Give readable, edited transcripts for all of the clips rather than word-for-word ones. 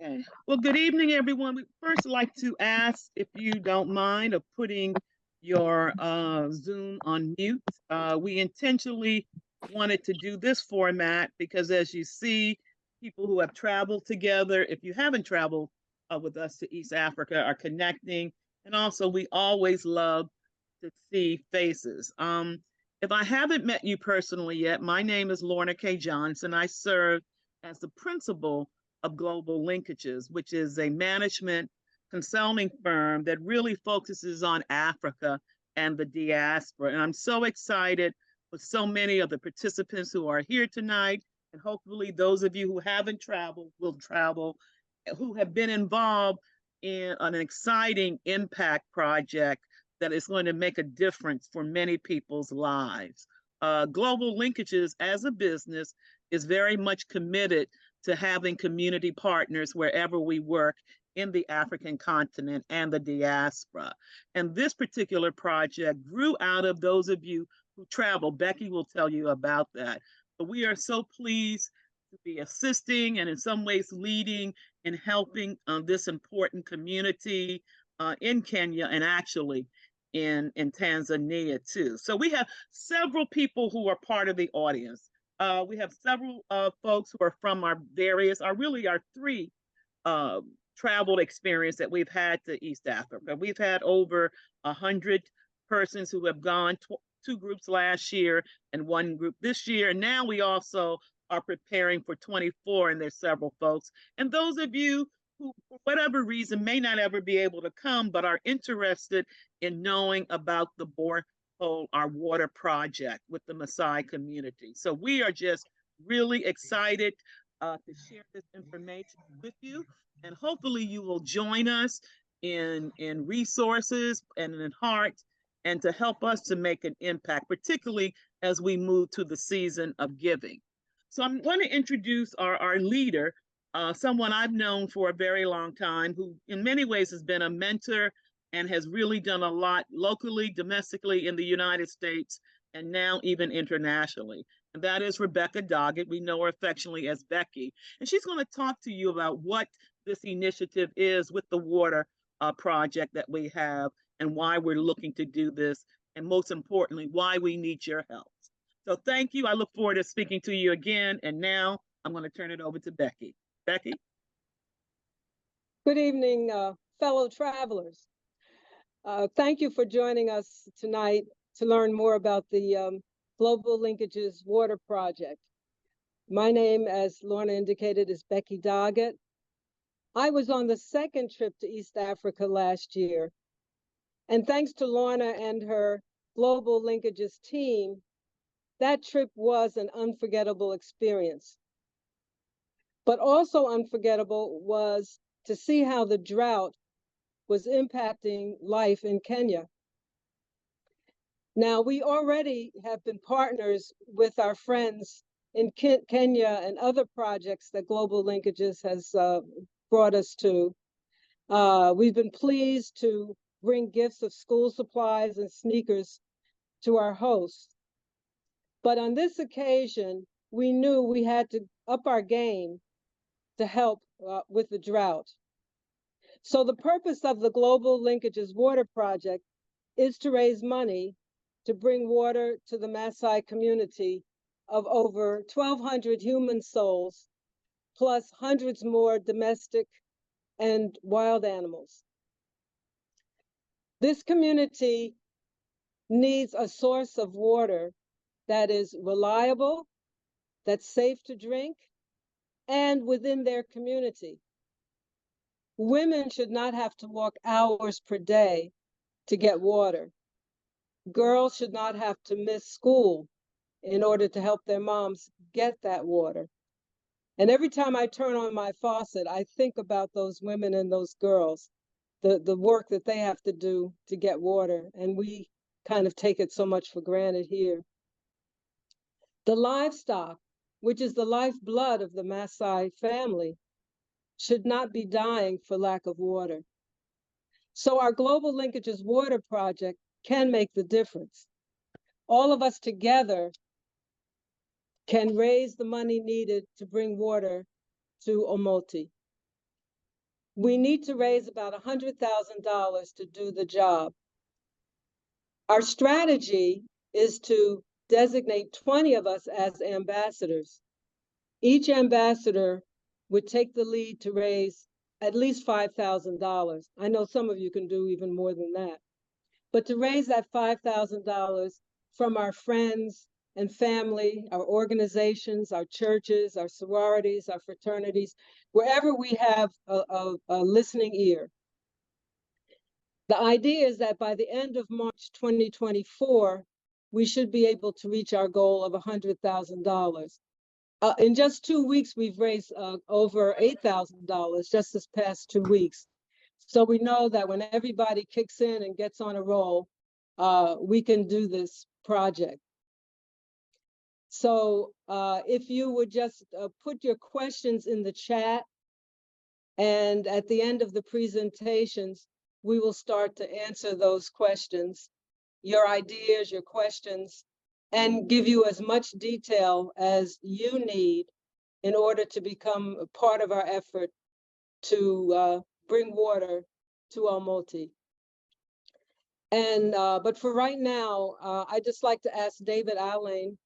Okay. Well, good evening, everyone. We first like to ask if you don't mind of putting your Zoom on mute. We intentionally wanted to do this format because, as you see, people who have traveled together, if you haven't traveled with us to East Africa, are connecting. And also, we always love to see faces. If I haven't met you personally yet, my name is Lorna K. Johnson. I serve as the principal of Global Linkages, which is a management consulting firm that really focuses on Africa and the diaspora. And I'm so excited with so many of the participants who are here tonight. And hopefully, those of you who haven't traveled will travel, who have been involved in an exciting impact project that is going to make a difference for many people's lives. Global Linkages as a business is very much committed to having community partners wherever we work in the African continent and the diaspora. And this particular project grew out of those of you who travel. Becky will tell you about that. But we are so pleased to be assisting and in some ways leading and helping this important community in Kenya and actually in Tanzania too. So we have several people who are part of the audience. We have several folks who are from our various, our three travel experience that we've had to East Africa. We've had over 100 persons who have gone, two groups last year and one group this year. And now we also are preparing for 24, and there's several folks. And those of you who, for whatever reason, may not ever be able to come, but are interested in knowing about the our water project with the Maasai community. So we are just really excited to share this information with you, and hopefully you will join us in resources and in heart, and to help us to make an impact, particularly as we move to the season of giving. So I'm going to introduce our leader, someone I've known for a very long time, who in many ways has been a mentor and has really done a lot locally, domestically in the United States, and now even internationally. And that is Rebecca Doggett. We know her affectionately as Becky. And she's going to talk to you about what this initiative is with the water project that we have, and why we're looking to do this, and most importantly, why we need your help. So thank you. I look forward to speaking to you again. And now I'm going to turn it over to Becky. Becky? Good evening, fellow travelers. Thank you for joining us tonight to learn more about the Global Linkages Water Project. My name, as Lorna indicated, is Becky Doggett. I was on the second trip to East Africa last year, and thanks to Lorna and her Global Linkages team, that trip was an unforgettable experience. But also unforgettable was to see how the drought was impacting life in Kenya. Now, we already have been partners with our friends in Kenya and other projects that Global Linkages has brought us to. We've been pleased to bring gifts of school supplies and sneakers to our hosts. But on this occasion, we knew we had to up our game to help with the drought. So the purpose of the Global Linkages Water Project is to raise money to bring water to the Maasai community of over 1,200 human souls, plus hundreds more domestic and wild animals. This community needs a source of water that is reliable, that's safe to drink, and within their community. Women should not have to walk hours per day to get water. Girls should not have to miss school in order to help their moms get that water. And every time I turn on my faucet, I think about those women and those girls, the work that they have to do to get water. And we kind of take it so much for granted here. The livestock, which is the lifeblood of the Maasai family, should not be dying for lack of water. So our Global Linkages Water Project can make the difference. All of us together can raise the money needed to bring water to Omoti. We need to raise about $100,000 to do the job. Our strategy is to designate 20 of us as ambassadors. Each ambassador would take the lead to raise at least $5,000. I know some of you can do even more than that. But to raise that $5,000 from our friends and family, our organizations, our churches, our sororities, our fraternities, wherever we have a listening ear. The idea is that by the end of March 2024, we should be able to reach our goal of $100,000. In just 2 weeks, we've raised over $8,000 just this past 2 weeks. So we know that when everybody kicks in and gets on a roll, we can do this project. So if you would just put your questions in the chat, and at the end of the presentations, we will start to answer those questions, your ideas, your questions, and give you as much detail as you need in order to become a part of our effort to bring water to Almoti. And but for right now, I'd just like to ask David Allain,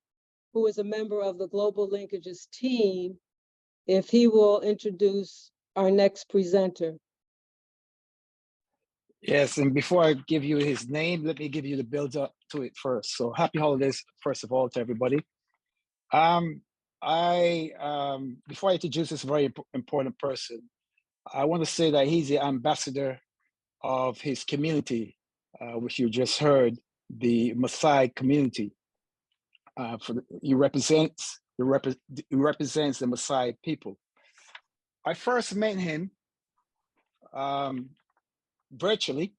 who is a member of the Global Linkages team, if he will introduce our next presenter. Yes, and before I give you his name, let me give you the build up to it first. So happy holidays, first of all, to everybody. Before I introduce this very important person, I want to say that he's the ambassador of his community, which you just heard, the Maasai community. He represents the Maasai people. I first met him virtually,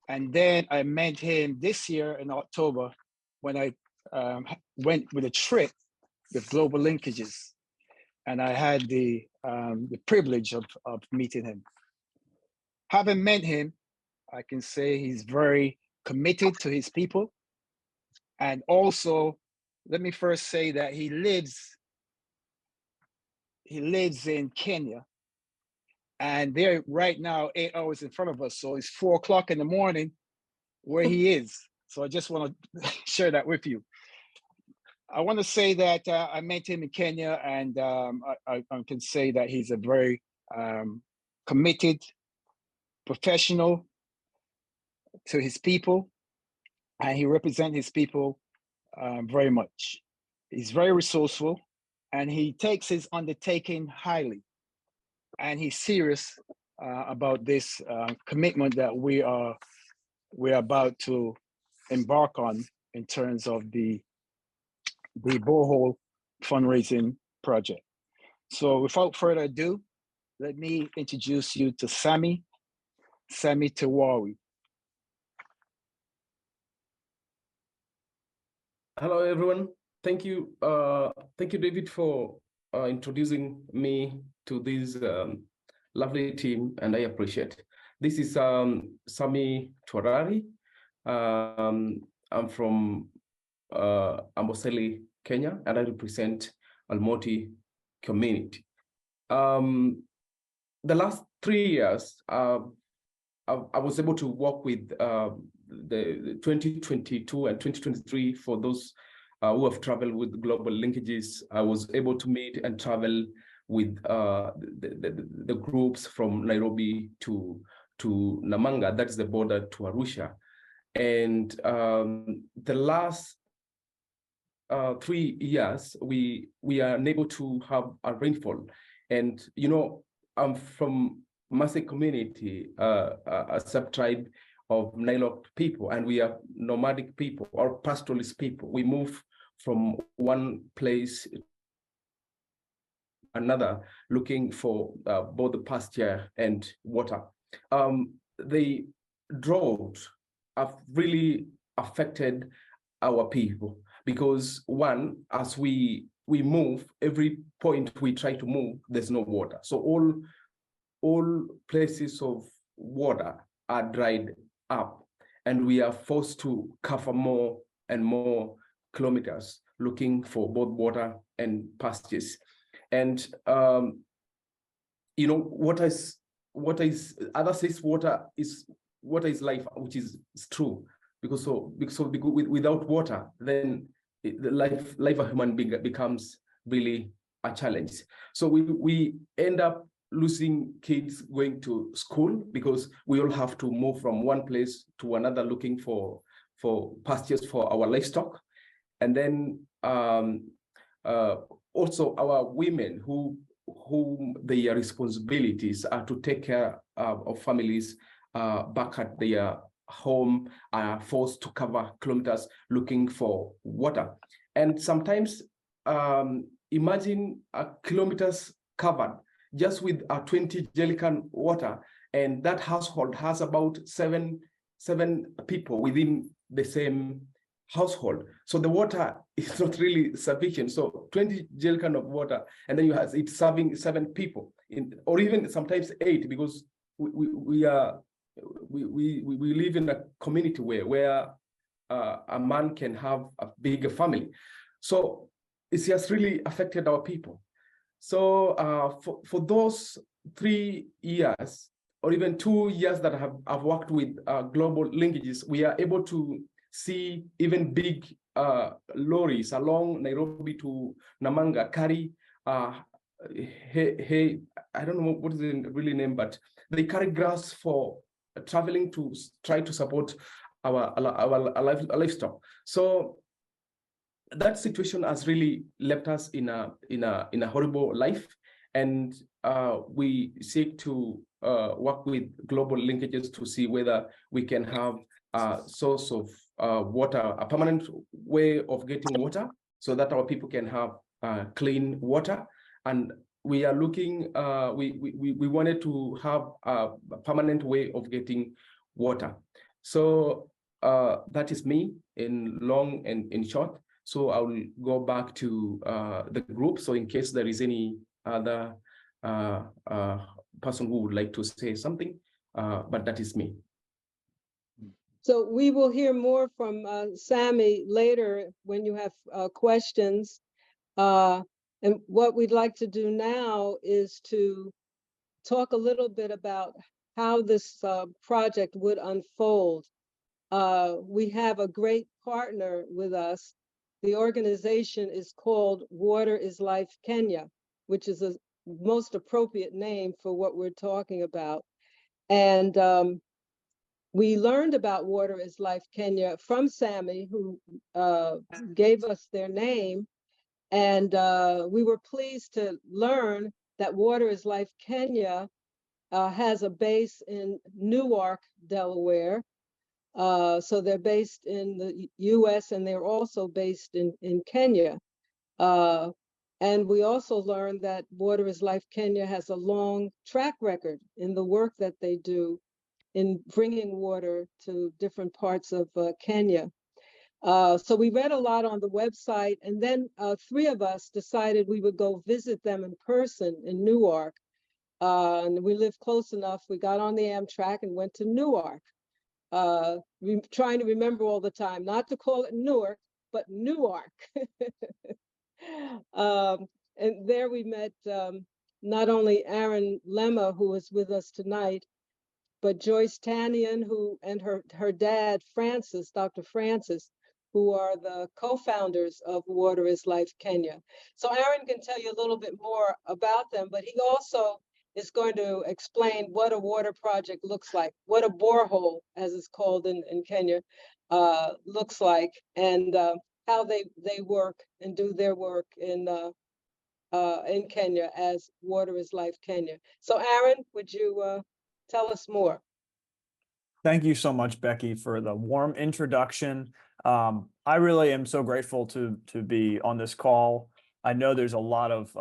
and then I met him this year in October when I went with a trip with Global Linkages, and I had the privilege of meeting him. Having met him, I can say he's very committed to his people, and also, let me first say that he lives in Kenya, and they're right now 8 hours in front of us, so it's 4 o'clock in the morning where he is. So I just want to share that with you. I want to say that I met him in Kenya, and I can say that he's a very committed professional to his people, and he represents his people very much. He's very resourceful, and he takes his undertaking highly, and he's serious about this commitment that we're about to embark on in terms of the borehole fundraising project. So without further ado, let me introduce you to Sammy Tewari. Hello, everyone. Thank you, David, for introducing me to this lovely team, and I appreciate it. This is Sammy Tewari. I'm from Amboseli, Kenya, and I represent Almoti community. The last 3 years, I was able to work with the 2022 and 2023 for those who have traveled with Global Linkages. I was able to meet and travel with the groups from Nairobi to Namanga, that is the border to Arusha. And the last 3 years, we are unable to have a rainfall. And, you know, I'm from Maasai community, a sub-tribe of Nailok people, and we are nomadic people or pastoralist people. We move from one place to another looking for both the pasture and water. The drought have really affected our people because, one, as we move, every point we try to move, there's no water. So all places of water are dried up, and we are forced to cover more and more kilometers looking for both water and pastures. And you know, water is water is, other says water is life, which is true, because without water, then the life of human being becomes really a challenge. So we end up losing kids going to school because we all have to move from one place to another looking for pastures for our livestock. And then also our women who their responsibilities are to take care of families back at their home, are forced to cover kilometers looking for water. And sometimes imagine kilometers covered just with a 20 jerrycan water, and that household has about seven people within the same household. So the water is not really sufficient. So 20 jerrycan of water, and then you have it serving 7 people, or even sometimes 8, because we live in a community where a man can have a bigger family. So it's just really affected our people. So for those 3 years, or even 2 years that I've worked with Global Linkages, we are able to see even big lorries along Nairobi to Namanga carry hey, I don't know what is the really name, but they carry grass for traveling to try to support our livestock. So that situation has really left us in a horrible life, and we seek to work with Global Linkages to see whether we can have a source of water, a permanent way of getting water, so that our people can have clean water. And we are looking, we wanted to have a permanent way of getting water. So that is me in long and in short. So I will go back to the group. So in case there is any other person who would like to say something, but that is me. So we will hear more from Sammy later when you have questions. And what we'd like to do now is to talk a little bit about how this project would unfold. We have a great partner with us. The organization is called Water is Life Kenya, which is a most appropriate name for what we're talking about. And we learned about Water is Life Kenya from Sammy, who gave us their name. And we were pleased to learn that Water is Life Kenya has a base in Newark, Delaware. So they're based in the US, and they're also based in Kenya. And we also learned that Water is Life Kenya has a long track record in the work that they do in bringing water to different parts of Kenya. So we read a lot on the website, and then 3 of us decided we would go visit them in person in Newark. And we lived close enough. We got on the Amtrak and went to Newark. Trying to remember all the time, not to call it Newark, but Newark. And there we met not only Aaron Lemma, who is with us tonight, but Joyce Tannian, who and her dad, Francis, Dr. Francis, who are the co-founders of Water is Life Kenya. So Aaron can tell you a little bit more about them, but he also is going to explain what a water project looks like, what a borehole, as it's called in Kenya, looks like, and how they work and do their work in Kenya as Water is Life Kenya. So Aaron, would you tell us more? Thank you so much, Becky, for the warm introduction. I really am so grateful to be on this call. I know there's a lot of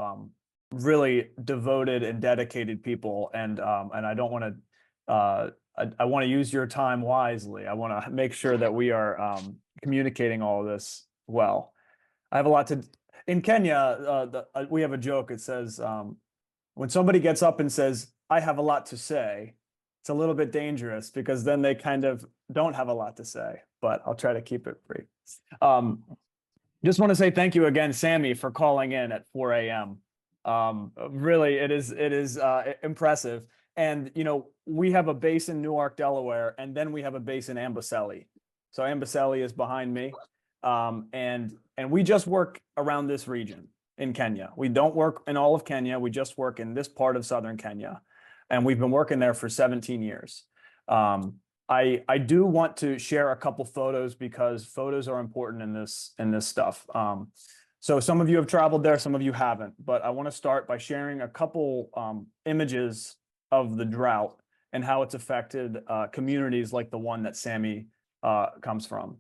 really devoted and dedicated people, and I don't want to. I want to use your time wisely. I want to make sure that we are communicating all of this well. I have a lot to. In Kenya, we have a joke. It says, when somebody gets up and says, "I have a lot to say," it's a little bit dangerous because then they kind of don't have a lot to say, but I'll try to keep it brief. Just want to say thank you again, Sammy, for calling in at 4 a.m. Really, it is impressive. And we have a base in Newark, Delaware, and then we have a base in Amboseli. So Amboseli is behind me, and we just work around this region in Kenya. We don't work in all of Kenya. We just work in this part of southern Kenya, and we've been working there for 17 years. I do want to share a couple photos because photos are important in this stuff. So some of you have traveled there, some of you haven't, but I want to start by sharing a couple images of the drought and how it's affected communities like the one that Sammy comes from.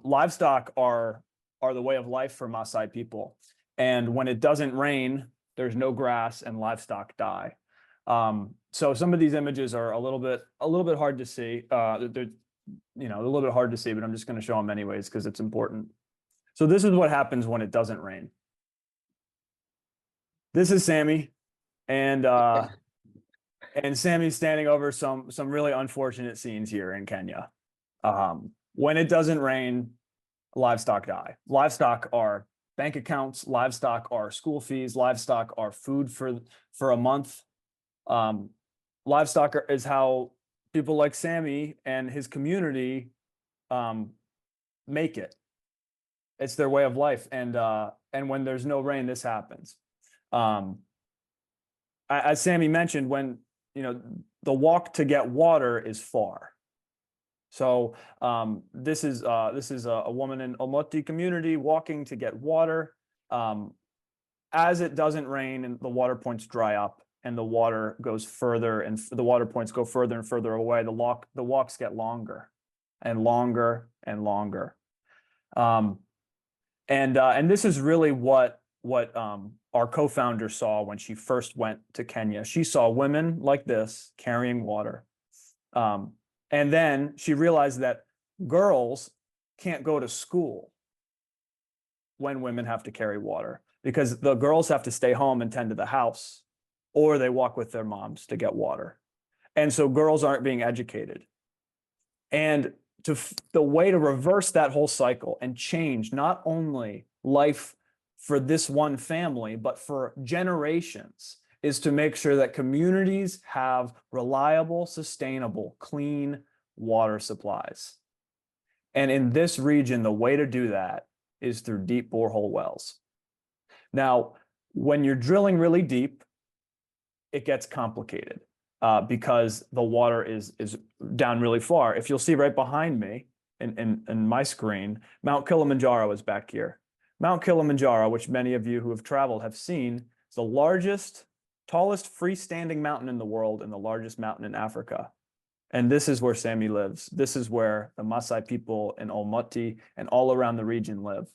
Livestock are the way of life for Maasai people. And when it doesn't rain, there's no grass and livestock die. So some of these images are a little bit hard to see. They're a little bit hard to see, but I'm just going to show them anyways because it's important. So this is what happens when it doesn't rain. This is Sammy, and Sammy's standing over some really unfortunate scenes here in Kenya. When it doesn't rain, livestock die. Livestock are bank accounts. Livestock are school fees. Livestock are food for a month. Livestock is how people like Sammy and his community make it. It's their way of life, and when there's no rain, this happens. As Sammy mentioned, when the walk to get water is far. So this is a woman in Omoti community walking to get water. As it doesn't rain and the water points dry up and the water goes further and the water points go further and further away, the walks get longer and longer and longer. And this is really what our co-founder saw when she first went to Kenya. She saw women like this carrying water. And then she realized that girls can't go to school when women have to carry water because the girls have to stay home and tend to the house, or they walk with their moms to get water. And so girls aren't being educated. And the way to reverse that whole cycle and change not only life for this one family, but for generations, is to make sure that communities have reliable, sustainable, clean water supplies. And in this region, the way to do that is through deep borehole wells. Now, when you're drilling really deep, it gets complicated because the water is down really far. If you'll see right behind me in my screen, Mount Kilimanjaro is back here. Mount Kilimanjaro, which many of you who have traveled have seen, is the largest, tallest freestanding mountain in the world and the largest mountain in Africa. And this is where Sammy lives. This is where the Maasai people in Olmoti and all around the region live.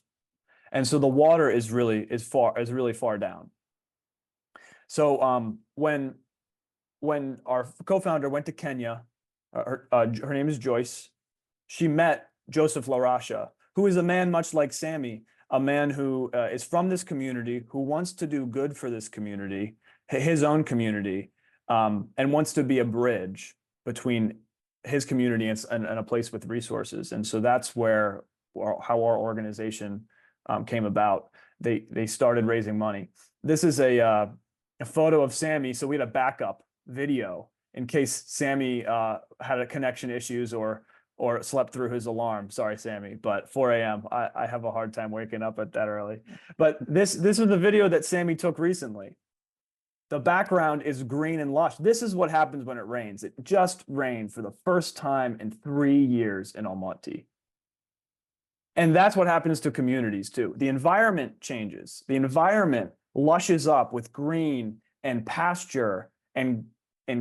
And so the water is really far down. So when our co-founder went to Kenya, her name is Joyce. She met Joseph Larasha, who is a man much like Sammy, a man who is from this community, who wants to do good for this community, his own community, and wants to be a bridge between his community and a place with resources. And so that's how our organization came about. They started raising money. This is a photo of Sammy. So we had a backup video in case Sammy had connection issues or slept through his alarm. Sorry, Sammy, but 4 a.m. I have a hard time waking up at that early. But this is the video that Sammy took recently. The background is green and lush. This is what happens when it rains. It just rained for the first time in 3 years in Almaty. And that's what happens to communities too. The environment changes. The environment lushes up with green and pasture, and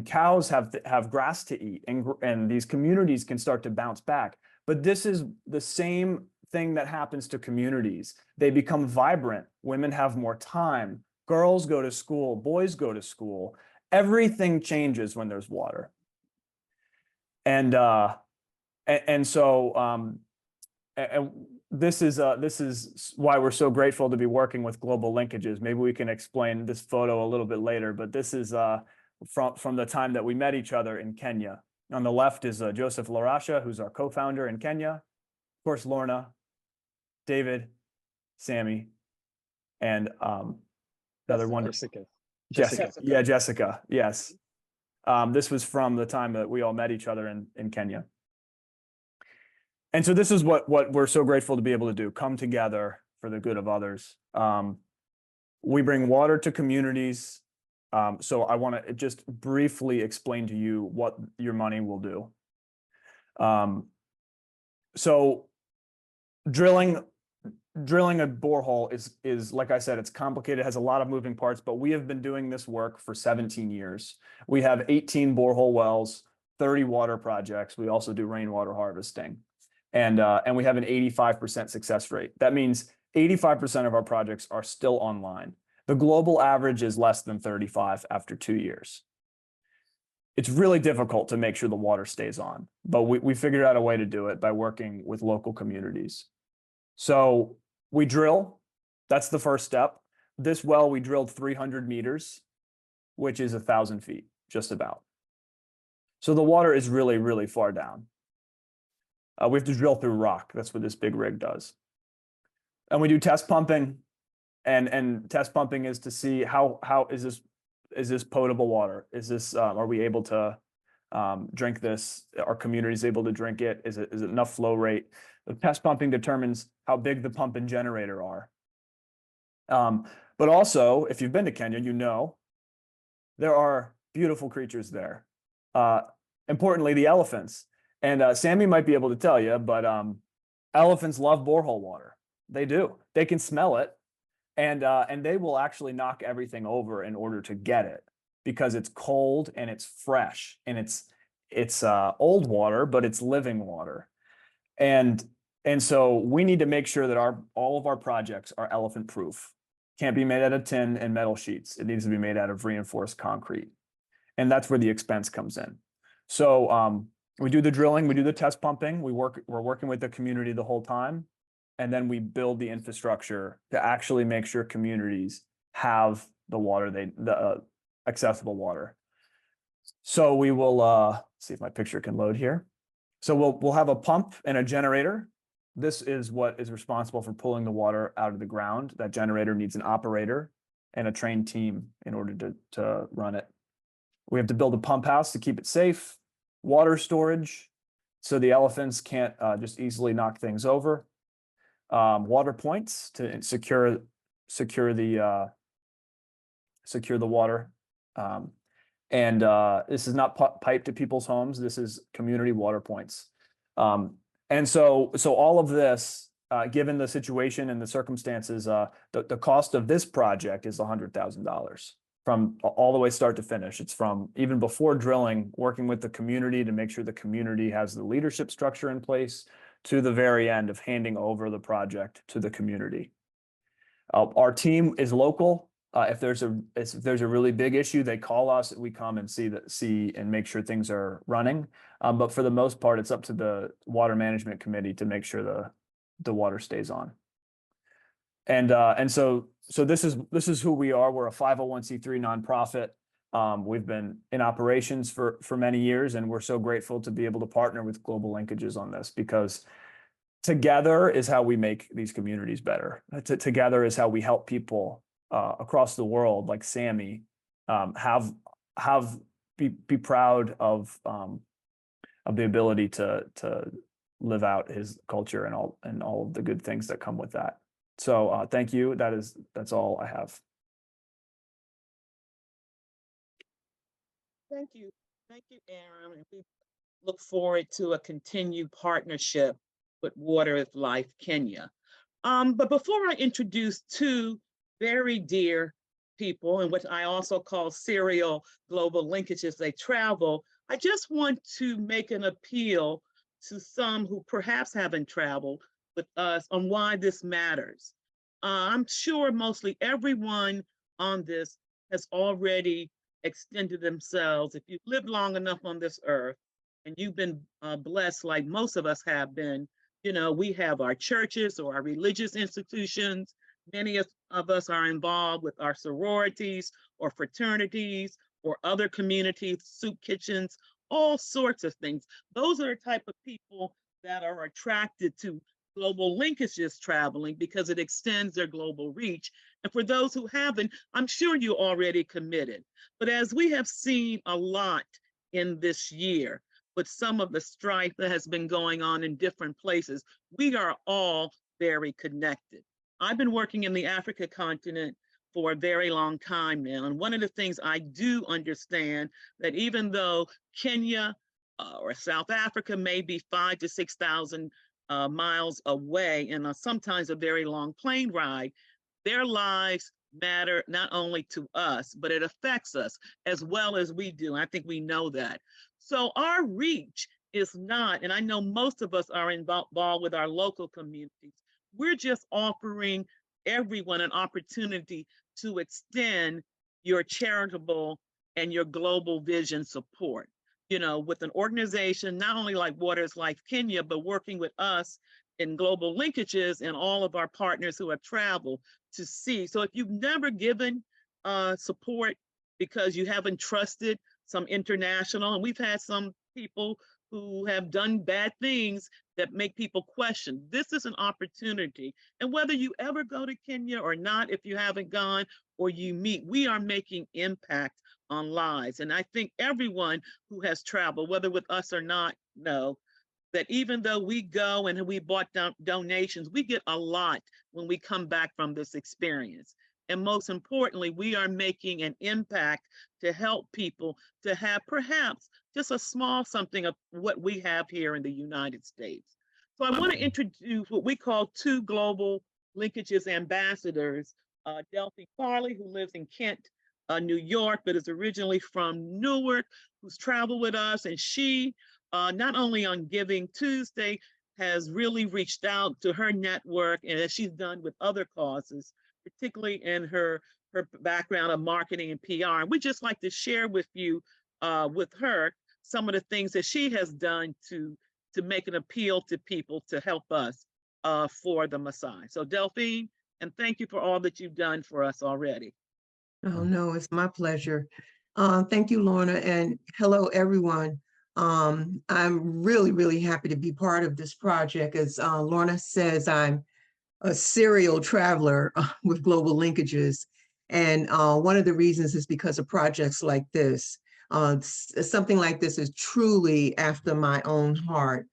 cows have grass to eat, and these communities can start to bounce back. But this is the same thing that happens to communities. They become vibrant. Women have more time. Girls go to school. Boys go to school. Everything changes when there's water. And so this is why we're so grateful to be working with Global Linkages. Maybe we can explain this photo a little bit later, but this is from the time that we met each other in Kenya. On the left is Joseph Larasha, who's our co-founder in Kenya. Of course, Lorna, David, Sammy, and the other one, Jessica. Jessica. Yeah, Jessica. Yes. This was from the time that we all met each other in Kenya. And so this is what we're so grateful to be able to do, come together for the good of others. We bring water to communities. So I want to just briefly explain to you what your money will do. So drilling a borehole is like I said, it's complicated, has a lot of moving parts, but we have been doing this work for 17 years. We have 18 borehole wells, 30 water projects. We also do rainwater harvesting. And we have an 85% success rate. That means 85% of our projects are still online. The global average is less than 35 after 2 years. It's really difficult to make sure the water stays on, but we figured out a way to do it by working with local communities. So we drill, that's the first step. This well, we drilled 300 meters, which is 1,000 feet, just about. So the water is really, really far down. We have to drill through rock. That's what this big rig does. And we do test pumping, and test pumping is to see how is this potable water? Is this are we able to drink this? Are communities able to drink it? Is it enough flow rate? The test pumping determines how big the pump and generator are. But also, if you've been to Kenya, you know there are beautiful creatures there. Importantly, the elephants. And Sammy might be able to tell you, but elephants love borehole water. They do. They can smell it, and they will actually knock everything over in order to get it because it's cold and it's fresh and it's old water, but it's living water. And so we need to make sure that all of our projects are elephant proof. Can't be made out of tin and metal sheets. It needs to be made out of reinforced concrete, and that's where the expense comes in. So we do the drilling, we do the test pumping, we're working with the community the whole time, and then we build the infrastructure to actually make sure communities have the water, the accessible water. So we will see if my picture can load here. So we'll have a pump and a generator. This is what is responsible for pulling the water out of the ground. That generator needs an operator and a trained team in order to run it. We have to build a pump house to keep it safe. Water storage, so the elephants can't just easily knock things over. Water points to secure the water. And this is not piped to people's homes. This is community water points. And so all of this, given the situation and the circumstances, the cost of this project is $100,000. From all the way start to finish. It's from even before drilling, working with the community to make sure the community has the leadership structure in place, to the very end of handing over the project to the community. Our team is local. If there's a really big issue, they call us. We come and see and make sure things are running. But for the most part, it's up to the water management committee to make sure the water stays on. And so this is who we are. We're a 501c3 nonprofit. We've been in operations for many years, and we're so grateful to be able to partner with Global Linkages on this, because together is how we make these communities better. Together is how we help people across the world, like Sammy, be proud of the ability to live out his culture and all of the good things that come with that. So thank you. That's all I have. Thank you, Aaron. And we look forward to a continued partnership with Water is Life Kenya. But before I introduce two very dear people, and what I also call serial global linkages, they travel, I just want to make an appeal to some who perhaps haven't traveled with us on why this matters. I'm sure mostly everyone on this has already extended themselves. If you've lived long enough on this earth and you've been blessed like most of us have been, we have our churches or our religious institutions. Many of us are involved with our sororities or fraternities or other communities, soup kitchens, all sorts of things. Those are the type of people that are attracted to Global Linkages traveling because it extends their global reach. And for those who haven't, I'm sure you're already committed. But as we have seen a lot in this year, with some of the strife that has been going on in different places, we are all very connected. I've been working in the Africa continent for a very long time now. And one of the things I do understand that even though Kenya or South Africa may be 5,000 to 6,000 miles away and sometimes a very long plane ride, their lives matter not only to us, but it affects us as well as we do. I think we know that. So our reach is not, and I know most of us are involved with our local communities. We're just offering everyone an opportunity to extend your charitable and your global vision support. You know, with an organization, not only like Waters Life Kenya, but working with us in global linkages and all of our partners who have traveled to see. So if you've never given support because you haven't trusted some international, and we've had some people who have done bad things that make people question. This is an opportunity. And whether you ever go to Kenya or not, if you haven't gone or you meet, we are making impact on lives. And I think everyone who has traveled, whether with us or not, know that even though we go and we bought donations, we get a lot when we come back from this experience. And most importantly, we are making an impact to help people to have perhaps just a small something of what we have here in the United States. So I want to introduce what we call two global linkages ambassadors, Delphi Farley, who lives in Kent, New York, but is originally from Newark, who's traveled with us. And she, not only on Giving Tuesday, has really reached out to her network, and as she's done with other causes, particularly in her background of marketing and PR. And we just like to share with you, with her, some of the things that she has done to make an appeal to people to help us for the Maasai. So Delphine, and thank you for all that you've done for us already. Oh, no, it's my pleasure. Thank you, Lorna, and hello, everyone. I'm really, really happy to be part of this project. As Lorna says, I'm a serial traveler with global linkages. And one of the reasons is because of projects like this. Something like this is truly after my own heart.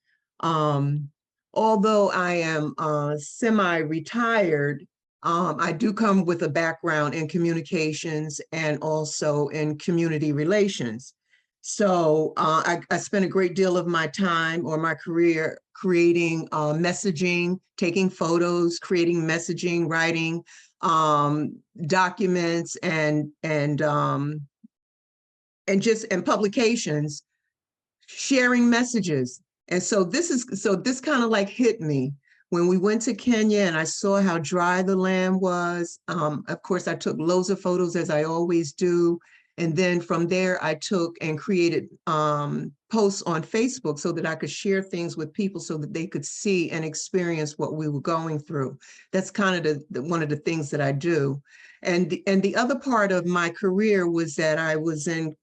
Although I am semi-retired, I do come with a background in communications and also in community relations. So I spent a great deal of my time or my career creating messaging, taking photos, creating messaging, writing documents and publications, sharing messages. And so this kind of like hit me when we went to Kenya and I saw how dry the land was. Of course, I took loads of photos as I always do. And then from there, I took and created posts on Facebook so that I could share things with people so that they could see and experience what we were going through. That's kind of one of the things that I do. And the other part of my career was that I was in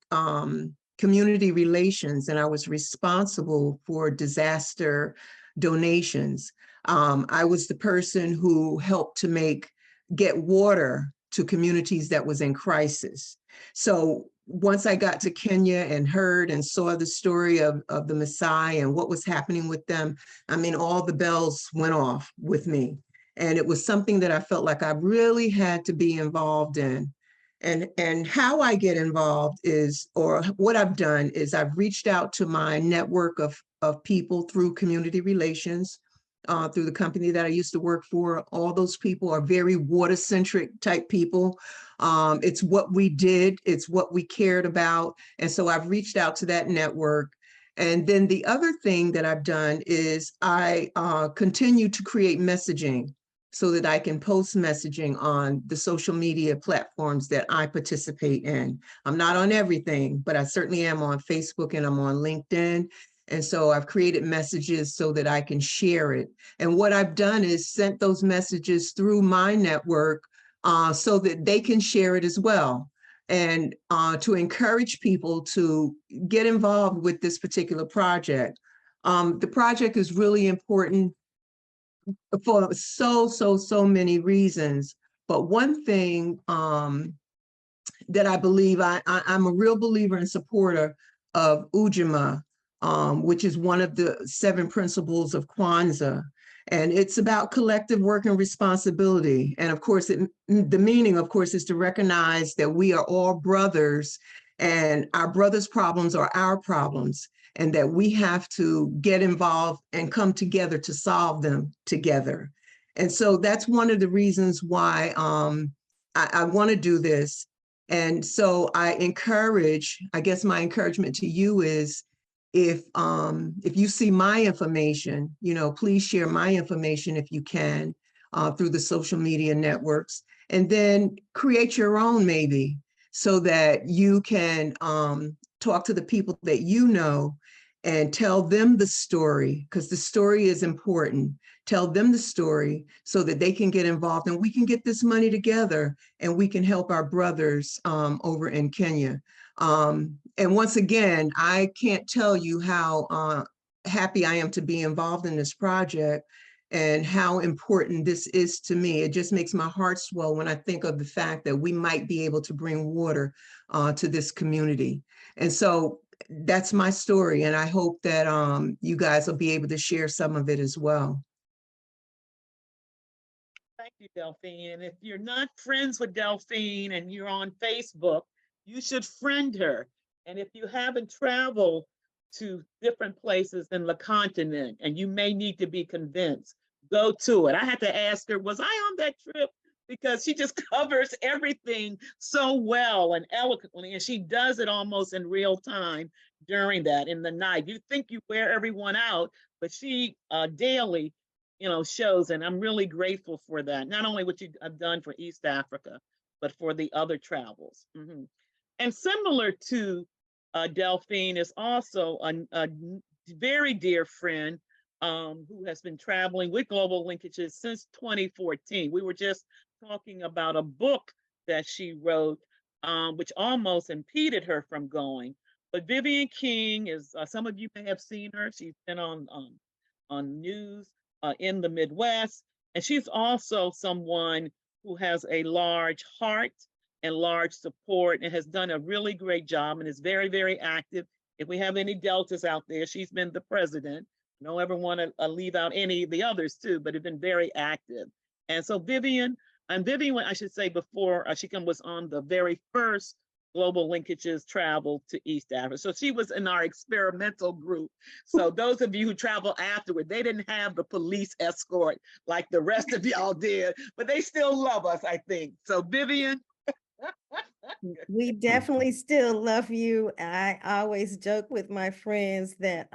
community relations and I was responsible for disaster donations. I was the person who helped to get water to communities that was in crisis. So once I got to Kenya and heard and saw the story of the Maasai and what was happening with them, I mean, all the bells went off with me. And it was something that I felt like I really had to be involved in. And how I get involved is, or what I've done is I've reached out to my network of people through community relations, through the company that I used to work for. All those people are very water-centric type people. It's what we did, it's what we cared about. And so I've reached out to that network. And then the other thing that I've done is I continue to create messaging so that I can post messaging on the social media platforms that I participate in. I'm not on everything, but I certainly am on Facebook and I'm on LinkedIn. And so I've created messages so that I can share it. And what I've done is sent those messages through my network so that they can share it as well. And to encourage people to get involved with this particular project. The project is really important for so many reasons. But one thing that I believe, I'm a real believer and supporter of Ujima, which is one of the 7 principles of Kwanzaa. And it's about collective work and responsibility. And of course, the meaning, of course, is to recognize that we are all brothers and our brothers' problems are our problems, and that we have to get involved and come together to solve them together. And so that's one of the reasons why I want to do this. And so I encourage, I guess my encouragement to you is, if you see my information, please share my information if you can, through the social media networks, and then create your own maybe, so that you can talk to the people that you know and tell them the story, because the story is important. Tell them the story so that they can get involved and we can get this money together and we can help our brothers over in Kenya. And once again, I can't tell you how happy I am to be involved in this project and how important this is to me. It just makes my heart swell when I think of the fact that we might be able to bring water to this community. And so that's my story. And I hope that you guys will be able to share some of it as well. Thank you, Delphine. And if you're not friends with Delphine and you're on Facebook, you should friend her. And if you haven't traveled to different places in the continent and you may need to be convinced, go to it. I had to ask her, was I on that trip? Because she just covers everything so well and eloquently, and she does it almost in real time during that in the night. You think you wear everyone out, but she daily shows, and I'm really grateful for that. Not only what you have done for East Africa, but for the other travels. And similar to Delphine is also a very dear friend who has been traveling with Global Linkages since 2014. We were just talking about a book that she wrote, which almost impeded her from going. But Vivian King is, some of you may have seen her. She's been on news in the Midwest. And she's also someone who has a large heart and large support and has done a really great job and is very, very active. If we have any Deltas out there, she's been the president. I don't ever want to leave out any of the others too, but have been very active. And so Vivian, I should say before she was on the very first Global Linkages travel to East Africa. So she was in our experimental group. So those of you who travel afterward, they didn't have the police escort like the rest of y'all did, but they still love us, I think. So Vivian. We definitely still love you. I always joke with my friends that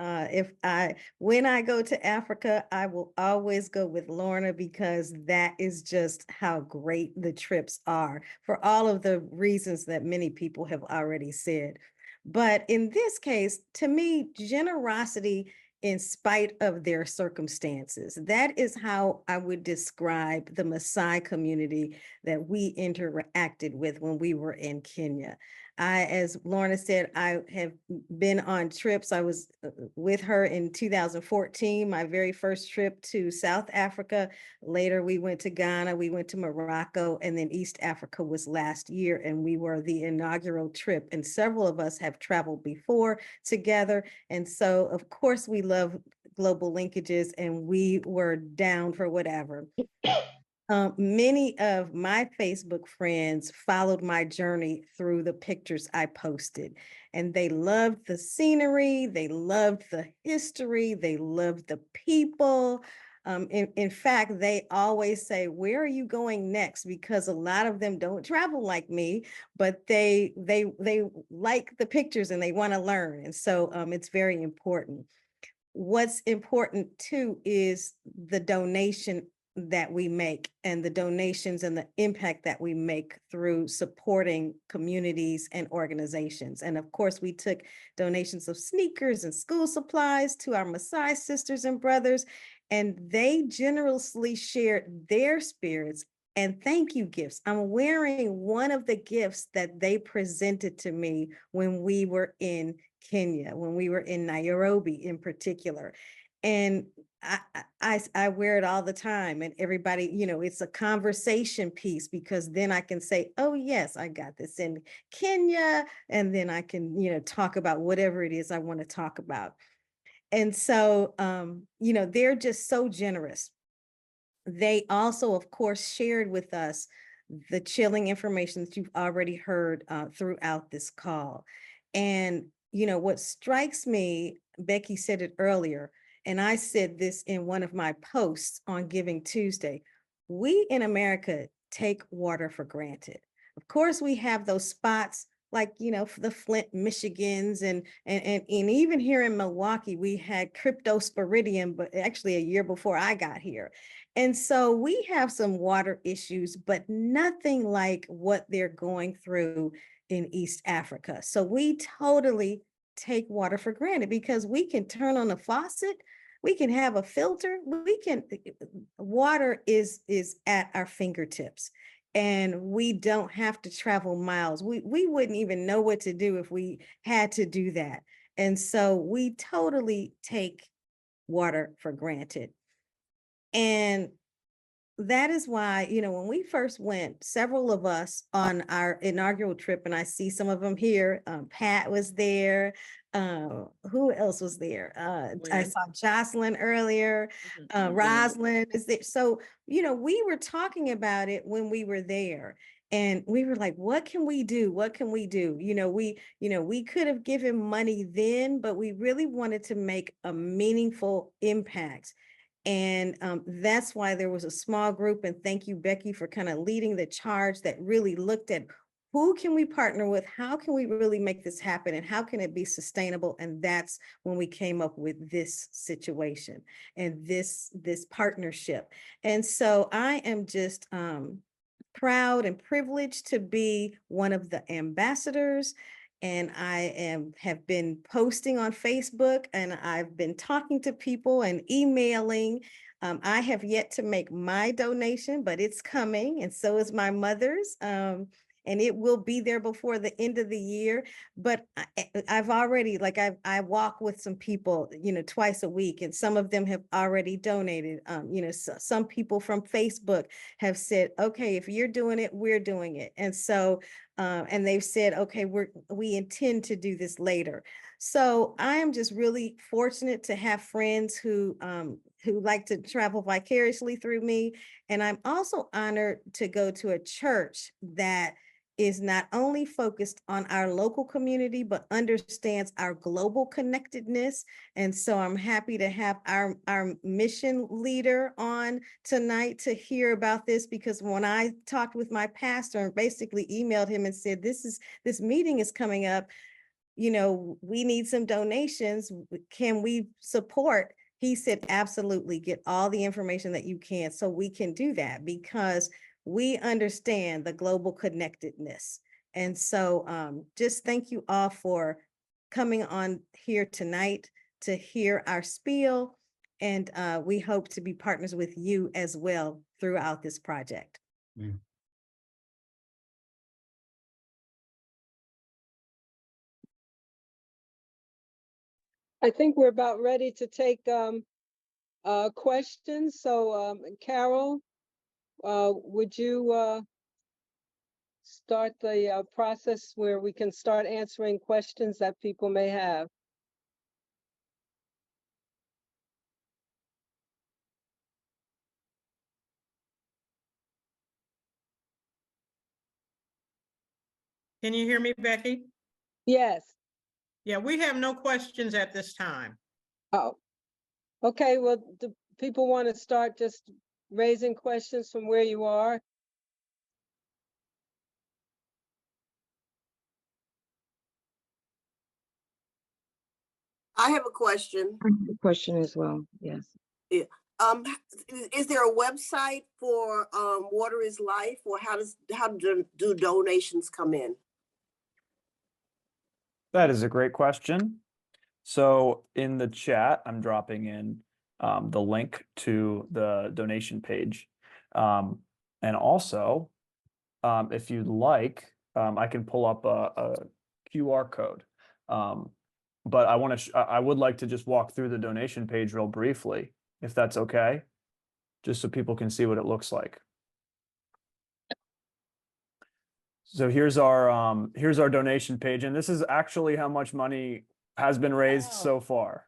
when I go to Africa, I will always go with Lorna, because that is just how great the trips are, for all of the reasons that many people have already said. But in this case, to me, generosity in spite of their circumstances. That is how I would describe the Maasai community that we interacted with when we were in Kenya. As Lorna said, I have been on trips. I was with her in 2014, my very first trip to South Africa. Later, we went to Ghana, we went to Morocco, and then East Africa was last year, and we were the inaugural trip. And several of us have traveled before together. And so, of course, we love Global Linkages, and we were down for whatever. Many of my Facebook friends followed my journey through the pictures I posted, and they loved the scenery, they loved the history, they loved the people. In fact, they always say, "Where are you going next?" Because a lot of them don't travel like me, but they like the pictures and they want to learn, and so it's very important. What's important too is the donation that we make, and the donations and the impact that we make through supporting communities and organizations. And of course, we took donations of sneakers and school supplies to our Maasai sisters and brothers, and they generously shared their spirits and thank you gifts. I'm wearing one of the gifts that they presented to me when we were in Kenya, when we were in Nairobi in particular. And I wear it all the time, and everybody, it's a conversation piece, because then I can say, oh yes, I got this in Kenya, and then I can, talk about whatever it is I want to talk about. And so, they're just so generous. They also, of course, shared with us the chilling information that you've already heard throughout this call. And, what strikes me, Becky said it earlier, and I said this in one of my posts on Giving Tuesday, we in America take water for granted. Of course, we have those spots like, for the Flint, Michigans, and even here in Milwaukee, we had cryptosporidium, but actually a year before I got here. And so we have some water issues, but nothing like what they're going through in East Africa. So we totally take water for granted, because we can turn on a faucet, we can have a filter, water is at our fingertips. And we don't have to travel miles. We wouldn't even know what to do if we had to do that. And so we totally take water for granted. And that is why, when we first went, several of us on our inaugural trip, and I see some of them here, Pat was there. Who else was there? I Lynn. saw Jocelyn earlier. Mhm. Rosalind is there. So, we were talking about it when we were there. And we were like, what can we do? What can we do? We could have given money then, but we really wanted to make a meaningful impact. And that's why there was a small group. And thank you, Becky, for kind of leading the charge that really looked at who can we partner with? How can we really make this happen? And how can it be sustainable? And that's when we came up with this situation and this partnership. And so I am just proud and privileged to be one of the ambassadors. And I have been posting on Facebook, and I've been talking to people and emailing. I have yet to make my donation, but it's coming, and so is my mother's. And it will be there before the end of the year. But I've already, I walk with some people, twice a week, and some of them have already donated. Some people from Facebook have said, okay, if you're doing it, we're doing it. And so, and they've said, okay, we intend to do this later. So I am just really fortunate to have friends who like to travel vicariously through me. And I'm also honored to go to a church that is not only focused on our local community, but understands our global connectedness. And so I'm happy to have our mission leader on tonight to hear about this, because when I talked with my pastor and basically emailed him and said, this meeting is coming up, we need some donations. Can we support? He said, absolutely, get all the information that you can so we can do that, because we understand the global connectedness. And so just thank you all for coming on here tonight to hear our spiel. And we hope to be partners with you as well throughout this project. I think we're about ready to take questions. So Carol, would you start the process where we can start answering questions that people may have? Can you hear me, Becky? Yes. Yeah, we have no questions at this time. Oh, okay. Well, do people want to start just raising questions from where you are? I have a question. Question as well. Yes. Yeah. Is there a website for Water is Life, or how do donations come in? That is a great question. So in the chat, I'm dropping in the link to the donation page. And also, if you'd like, I can pull up a QR code. But I would like to just walk through the donation page real briefly, if that's okay, just so people can see what it looks like. So here's our donation page, and this is actually how much money has been raised Wow. so far.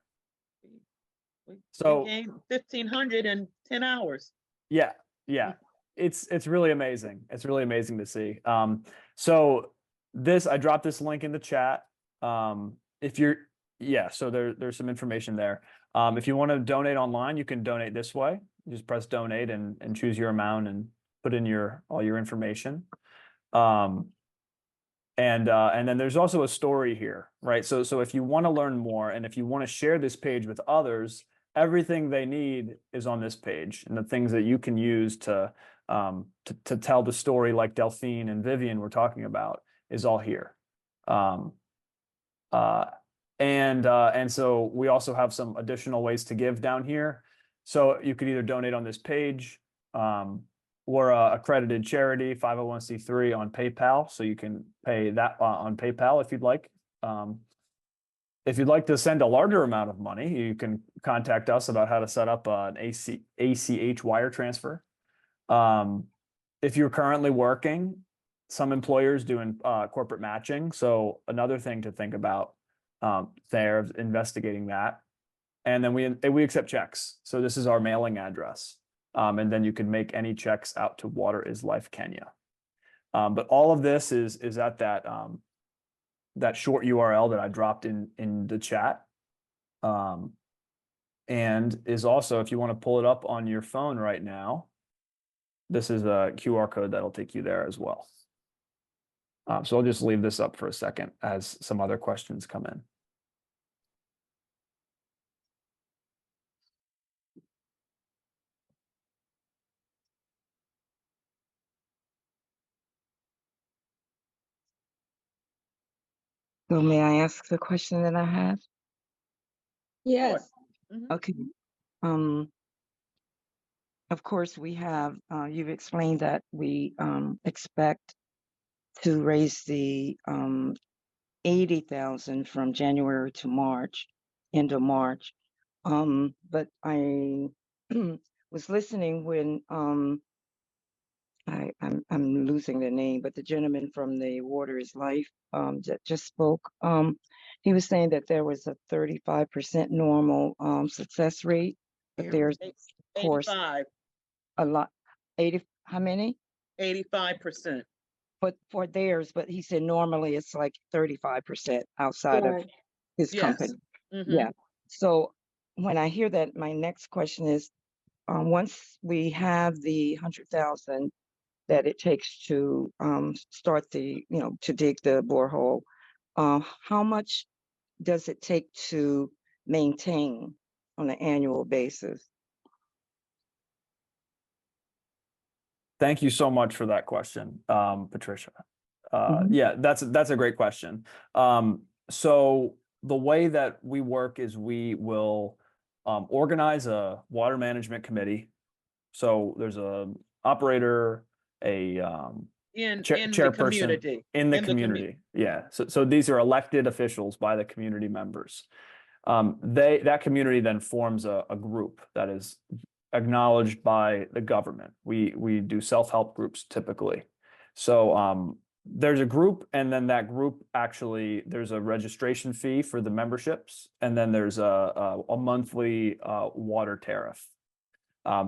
We So gained 1,500 in 10 hours. yeah, it's really amazing. It's really amazing to see. So I dropped this link in the chat. If you're so there's some information there. If you want to donate online, you can donate this way. You just press donate and choose your amount and put in all your information. And then there's also a story here, right? So if you want to learn more and if you want to share this page with others, everything they need is on this page, and the things that you can use to tell the story, like Delphine and Vivian were talking about, is all here. And so we also have some additional ways to give down here. So you could either donate on this page, or a accredited charity, 501c3 on PayPal. So you can pay that on PayPal if you'd like. If you'd like to send a larger amount of money, you can contact us about how to set up an ACH wire transfer. If you're currently working, some employers doing corporate matching. So another thing to think about there, investigating that. And then we accept checks. So this is our mailing address. And then you can make any checks out to Water is Life Kenya. But all of this is at that short URL that I dropped in the chat. And is also, if you want to pull it up on your phone right now, this is a QR code that'll take you there as well. So I'll just leave this up for a second as some other questions come in. So may I ask the question that I have? Yes. Mhm. Okay. Of course, we have, you've explained that we expect to raise the 80,000 from January to March, end of March. But I was listening when I'm losing the name, but the gentleman from the Water is Life that just spoke. He was saying that there was a 35% normal success rate, but there's of course 85, a lot. 80, how many? 85%. But for theirs, but he said normally it's like 35% outside of Right. his Yes. company. Mhm. Yeah. So when I hear that, my next question is, once we have the 100,000 that it takes to start to dig the borehole, how much does it take to maintain on an annual basis? Thank you so much for that question, Patricia. Mhm. Yeah, that's a great question. So the way that we work is we will organize a water management committee. So there's a operator, a In the chairperson community. in the In the commu- community. Yeah. So these are elected officials by the community members. That community then forms a group that is acknowledged by the government. We do self-help groups typically. So there's a group, and then that group actually, there's a registration fee for the memberships, and then there's a monthly water tariff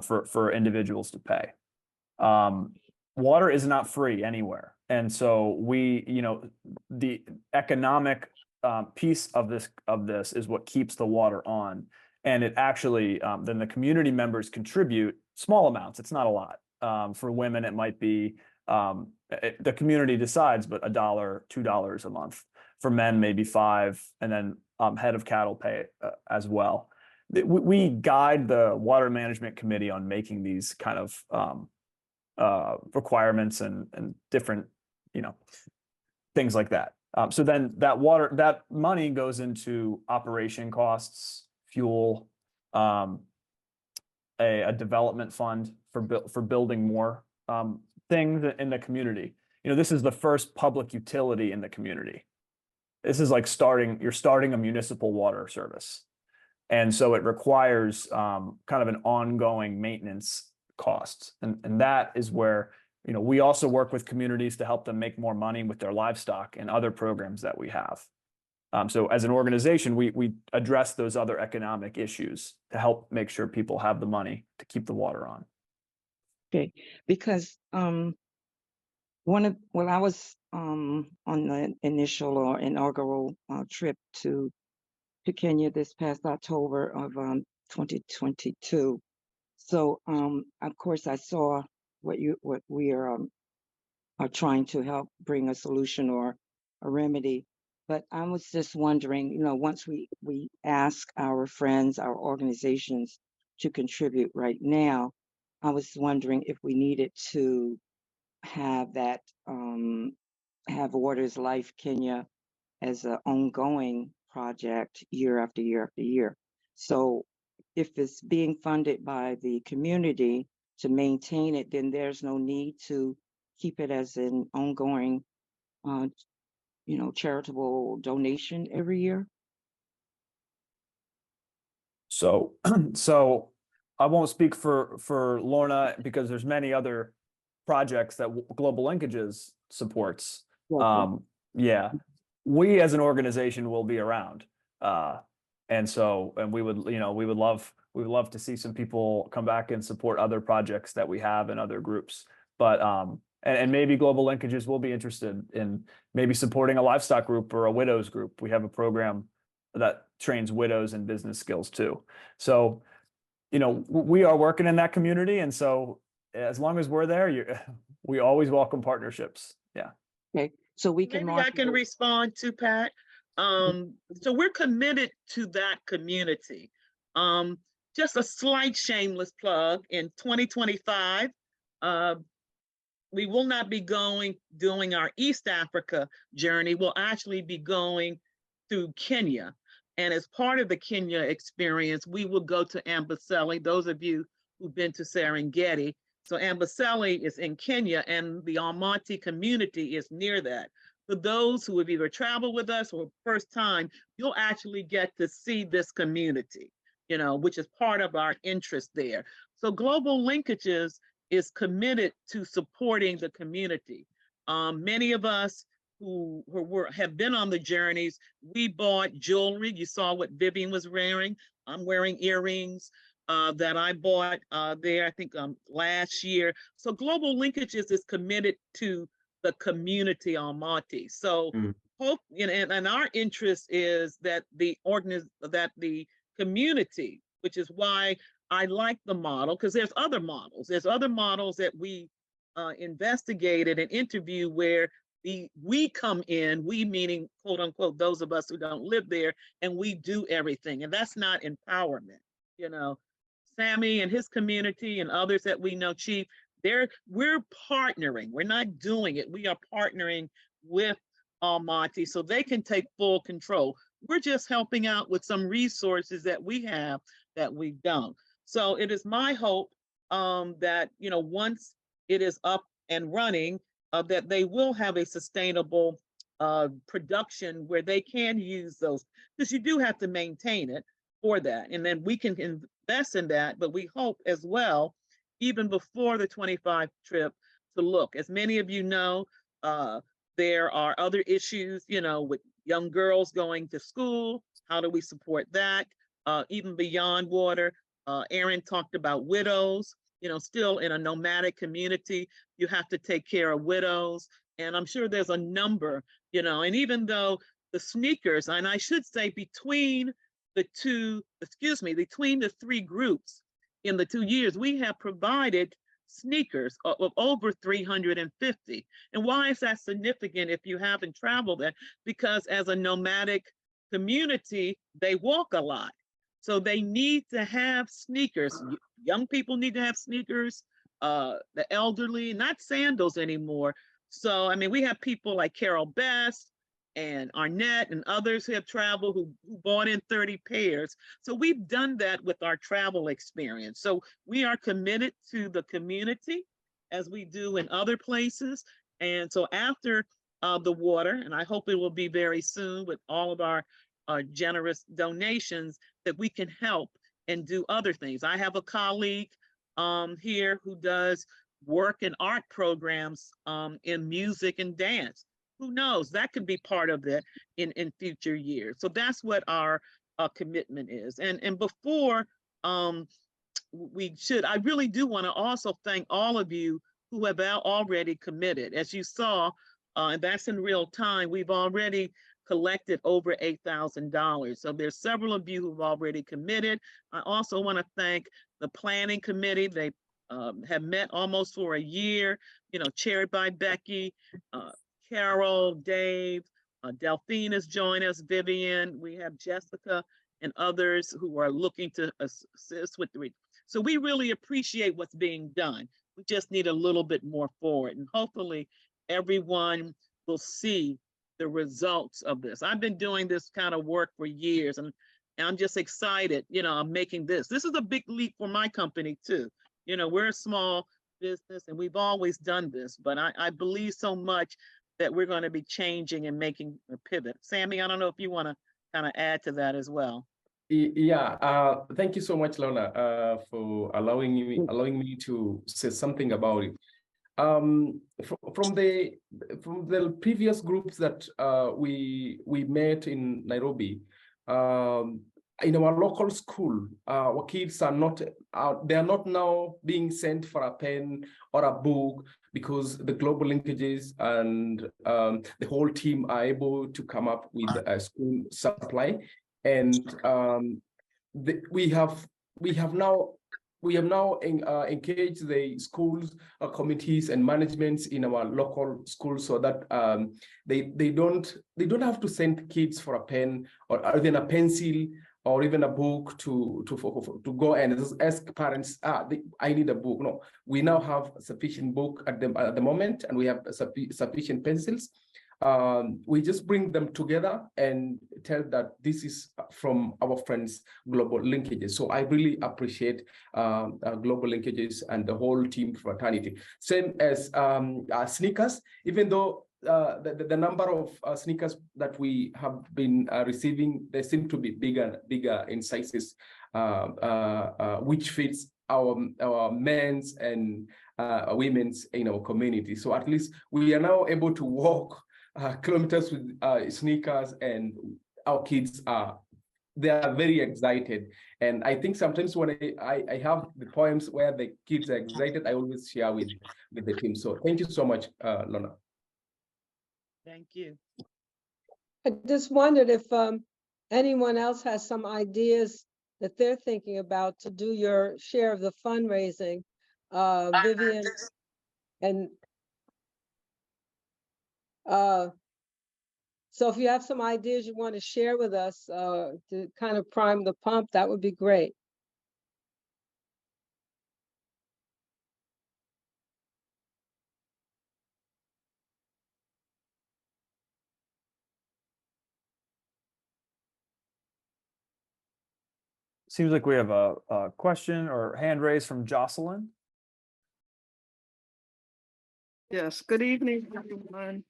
for individuals to pay. Water is not free anywhere, and so the economic piece of this is what keeps the water on. And it actually, then the community members contribute small amounts. It's not a lot. For women, it might be, the community decides, but $1, $2 a month. For men, maybe $5, and then head of cattle pay as well. We guide the water management committee on making these kind of requirements and different, things like that. So then that money goes into operation costs, fuel, a development fund for building more things in the community. This is the first public utility in the community. This is like you're starting a municipal water service. And so it requires kind of an ongoing maintenance cost. And that is where, we also work with communities to help them make more money with their livestock and other programs that we have. So as an organization, we address those other economic issues to help make sure people have the money to keep the water on. Okay, because I was on the initial or inaugural trip to Kenya this past October of 2022. So of course I saw what we are trying to help bring a solution or a remedy. But I was just wondering, once we ask our friends, our organizations to contribute right now, I was wondering if we needed to have that, have Waters Life Kenya as an ongoing project year after year after year. So if it's being funded by the community to maintain it, then there's no need to keep it as an ongoing, charitable donation every year. So, I won't speak for Lorna because there's many other projects that Global Linkages supports. Okay. Yeah, we as an organization will be around. And we would love to see some people come back and support other projects that we have in other groups. But and maybe Global Linkages will be interested in maybe supporting a livestock group or a widows group. We have a program that trains widows in business skills too. So, we are working in that community. And so as long as we're there, we always welcome partnerships. Yeah. Okay. So we can Maybe I can respond to Pat. So we're committed to that community. Just a slight shameless plug, in 2025, we will not be doing our East Africa journey. We'll actually be going through Kenya. And as part of the Kenya experience, we will go to Amboseli. Those of you who've been to Serengeti. So Amboseli is in Kenya, and the Almaty community is near that. For those who have either traveled with us or first time, you'll actually get to see this community, which is part of our interest there. So Global Linkages is committed to supporting the community. Many of us who have been on the journeys, we bought jewelry. You saw what Vivian was wearing. I'm wearing earrings that I bought there, I think last year. So Global Linkages is committed to the community Almaty. So hope, and our interest is that the community, which is why I like the model, because there's other models. There's other models that we investigated and interviewed where we come in, we meaning quote unquote those of us who don't live there, and we do everything, and that's not empowerment. Sammy and his community and others that we know, Chief, we're partnering. We're not doing it. We are partnering with Almaty so they can take full control. We're just helping out with some resources that we have that we don't. So it is my hope that once it is up and running, that they will have a sustainable production where they can use those, because you do have to maintain it for that, and then we can invest in that. But we hope as well, even before the 25 trip, to look, as many of you know, there are other issues, with young girls going to school. How do we support that? Even beyond water, Aaron talked about widows. Still in a nomadic community, you have to take care of widows. And I'm sure there's a number, and even though the sneakers, and I should say between the three groups in the 2 years, we have provided sneakers of over 350. And why is that significant if you haven't traveled there? Because as a nomadic community, they walk a lot. So they need to have sneakers. Young people need to have sneakers, the elderly, not sandals anymore. So, we have people like Carol Best and Arnett and others who have traveled who bought in 30 pairs. So we've done that with our travel experience. So we are committed to the community as we do in other places. And so after the water, and I hope it will be very soon with all of our generous donations that we can help and do other things. I have a colleague here who does work and art programs in music and dance. Who knows? That could be part of it in future years. So that's what our commitment is. And before I really do want to also thank all of you who have already committed. As you saw, and that's in real time, we've already collected over $8,000. So there's several of you who've already committed. I also want to thank the planning committee. They have met almost for a year, chaired by Becky, Carol, Dave, Delphine has joined us, Vivian, we have Jessica and others who are looking to assist with the. So we really appreciate what's being done. We just need a little bit more forward, and hopefully everyone will see the results of this. I've been doing this kind of work for years, and I'm just excited, I'm making this. This is a big leap for my company too. We're a small business and we've always done this, but I believe so much that we're going to be changing and making a pivot. Sammy, I don't know if you want to kind of add to that as well. Yeah, thank you so much, Lorna, for allowing me to say something about it. From the previous groups that we met in Nairobi, in our local school, our kids are not now being sent for a pen or a book, because the global linkages and the whole team are able to come up with a school supply. And we have now engaged the schools, committees, and managements in our local schools, so that they don't have to send kids for a pen or even a pencil or even a book to go and ask parents, I need a book. No, we now have sufficient book at the moment, and we have sufficient pencils. We just bring them together and tell that this is from our friends Global Linkages. So I really appreciate Global Linkages and the whole team fraternity. Same as sneakers, even though the number of sneakers that we have been receiving, they seem to be bigger in sizes, which fits our men's and women's in our community. So at least we are now able to walk kilometers with sneakers, and our kids they are very excited. And I think sometimes when I have the poems where the kids are excited, I always share with the team. So thank you so much, Lorna. Thank you. I just wondered if anyone else has some ideas that they're thinking about to do your share of the fundraising. Vivian and so if you have some ideas you want to share with us to kind of prime the pump, that would be great. Seems like we have a question or hand raised from Jocelyn. Yes, good evening, everyone.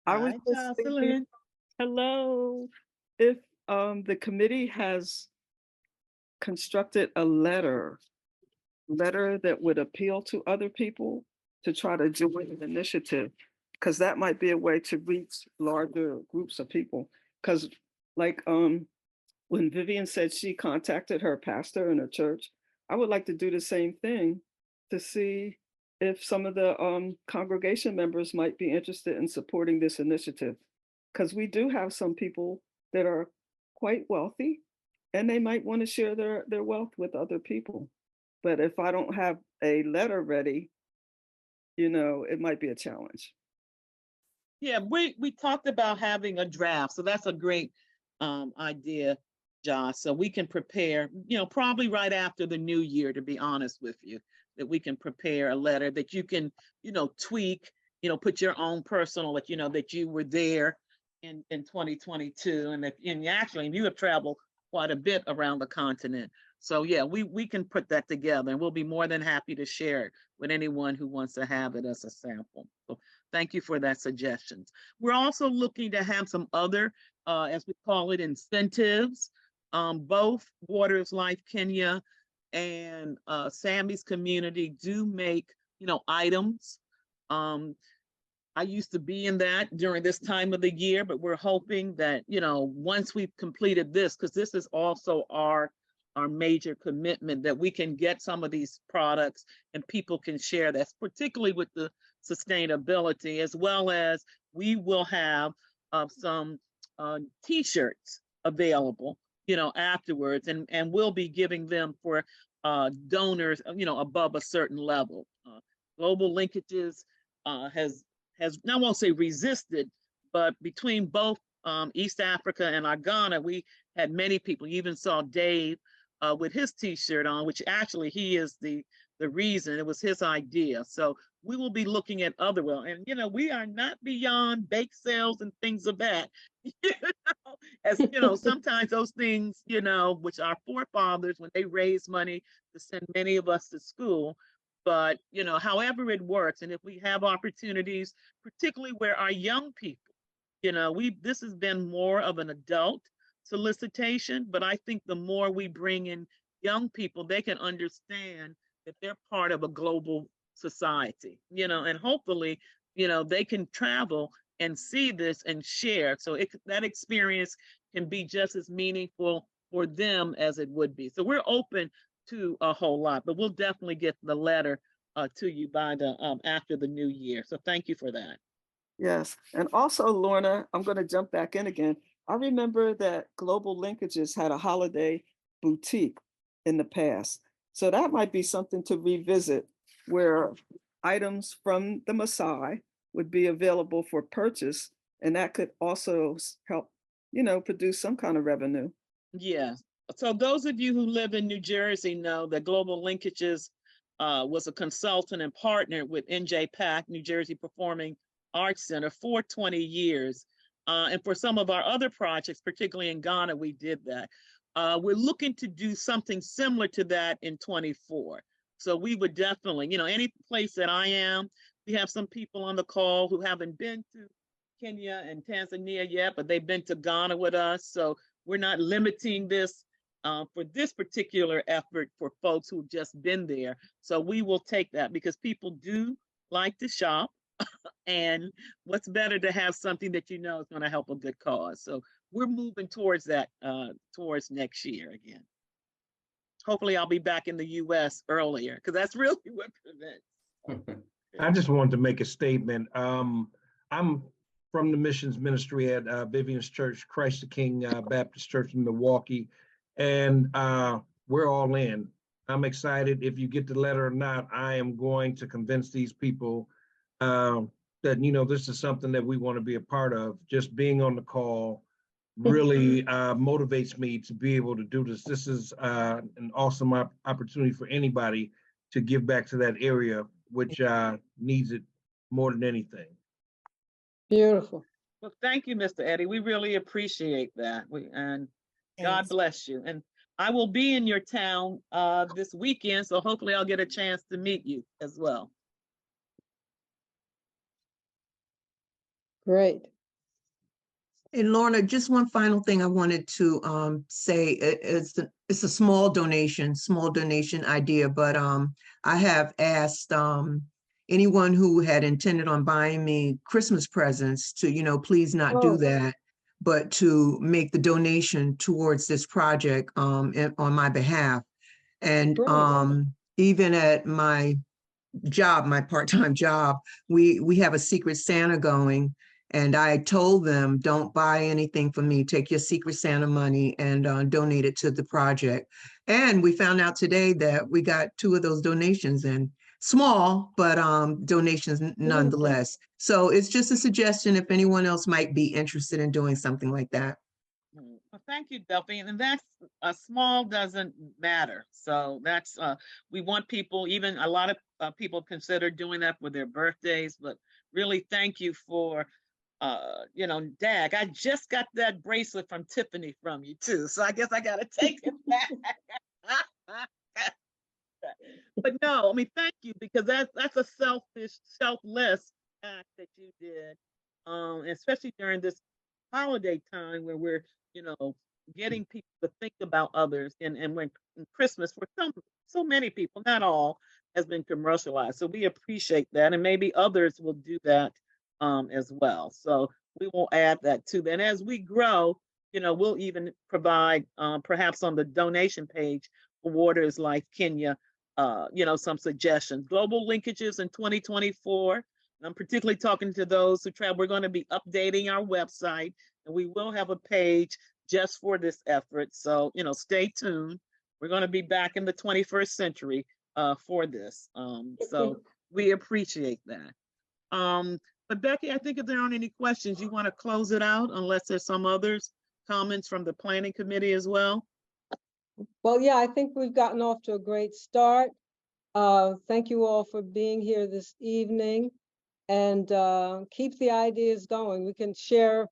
I was Hi, just thinking, Jocelyn. hello, if the committee has constructed a letter that would appeal to other people to try to join an initiative, because that might be a way to reach larger groups of people. Because like when Vivian said she contacted her pastor in her church, I would like to do the same thing to see if some of the congregation members might be interested in supporting this initiative. Because we do have some people that are quite wealthy, and they might want to share their wealth with other people. But if I don't have a letter ready, it might be a challenge. Yeah, we talked about having a draft, so that's a great idea, Josh. So we can prepare, probably right after the new year, to be honest with you, that we can prepare a letter that you can, tweak, put your own personal, that you were there in 2022, and actually you have traveled quite a bit around the continent. So yeah, we can put that together, and we'll be more than happy to share it with anyone who wants to have it as a sample. So thank you for that suggestion. We're also looking to have some other, as we call it, incentives. Both Waters Life Kenya and Sammy's community do make, items. I used to be in that during this time of the year, but we're hoping that, once we've completed this, because this is also our major commitment, that we can get some of these products and people can share that, particularly with the sustainability, as well as we will have some t-shirts available, afterwards, and we'll be giving them for donors, above a certain level. Global Linkages has, I won't say resisted, but between both East Africa and our Ghana, we had many people. You even saw Dave with his t-shirt on, which actually he is the reason. It was his idea. So we will be looking at other, well, and we are not beyond bake sales and things of that. As sometimes those things, which our forefathers, when they raised money to send many of us to school, but however it works, and if we have opportunities, particularly where our young people, this has been more of an adult solicitation, but I think the more we bring in young people, they can understand that they're part of a global society, and hopefully, they can travel and see this and share. So that experience can be just as meaningful for them as it would be. So we're open to a whole lot, but we'll definitely get the letter to you by the after the new year. So thank you for that. Yes. And also, Lorna, I'm going to jump back in again. I remember that Global Linkages had a holiday boutique in the past. So that might be something to revisit, where items from the Maasai would be available for purchase. And that could also help, produce some kind of revenue. Yes. So those of you who live in New Jersey know that Global Linkages was a consultant and partner with NJPAC, New Jersey Performing Arts Center, for 20 years. And for some of our other projects, particularly in Ghana, we did that. We're looking to do something similar to that in 24. So we would definitely, any place that I am, we have some people on the call who haven't been to Kenya and Tanzania yet, but they've been to Ghana with us. So we're not limiting this for this particular effort for folks who've just been there. So we will take that because people do like to shop. And what's better to have something that is going to help a good cause. So we're moving towards that, towards next year again. Hopefully I'll be back in the US earlier, because that's really what prevents. I just wanted to make a statement. I'm from the missions ministry at Vivian's Church, Christ the King Baptist Church in Milwaukee, and we're all in. I'm excited. If you get the letter or not, I am going to convince these people that, this is something that we want to be a part of. Just being on the call really motivates me to be able to do this. This is an awesome opportunity for anybody to give back to that area, which needs it more than anything. Beautiful. Well, thank you, Mr. Eddie. We really appreciate that. And God bless you. And I will be in your town this weekend, so hopefully I'll get a chance to meet you as well. Great. And Lorna, just one final thing I wanted to say. It's a small donation idea, but I have asked anyone who had intended on buying me Christmas presents to, please not do that, but to make the donation towards this project on my behalf. And even at my job, my part-time job, we have a Secret Santa going. And I told them, don't buy anything for me. Take your Secret Santa money and donate it to the project. And we found out today that we got 2 of those donations in. Small, but donations nonetheless. So it's just a suggestion if anyone else might be interested in doing something like that. Well, thank you, Delphine. And that's small doesn't matter. So that's we want people, even a lot of people consider doing that for their birthdays, but really thank you for Dag, I just got that bracelet from Tiffany from you too. So I guess I gotta take it back. But no, I mean, thank you, because that's a selfless act that you did, especially during this holiday time where we're, getting people to think about others, and when Christmas for so many people, not all, has been commercialized. So we appreciate that, and maybe others will do that as well. So we will add that to that. And as we grow, we'll even provide perhaps on the donation page for Waters Life Kenya, some suggestions. Global linkages in 2024. And I'm particularly talking to those who travel. We're going to be updating our website, and we will have a page just for this effort. So, stay tuned. We're going to be back in the 21st century for this. So we appreciate that. But Becky, I think if there aren't any questions, you want to close it out unless there's some others comments from the planning committee as well. Well, yeah, I think we've gotten off to a great start. Thank you all for being here this evening, and keep the ideas going. We can share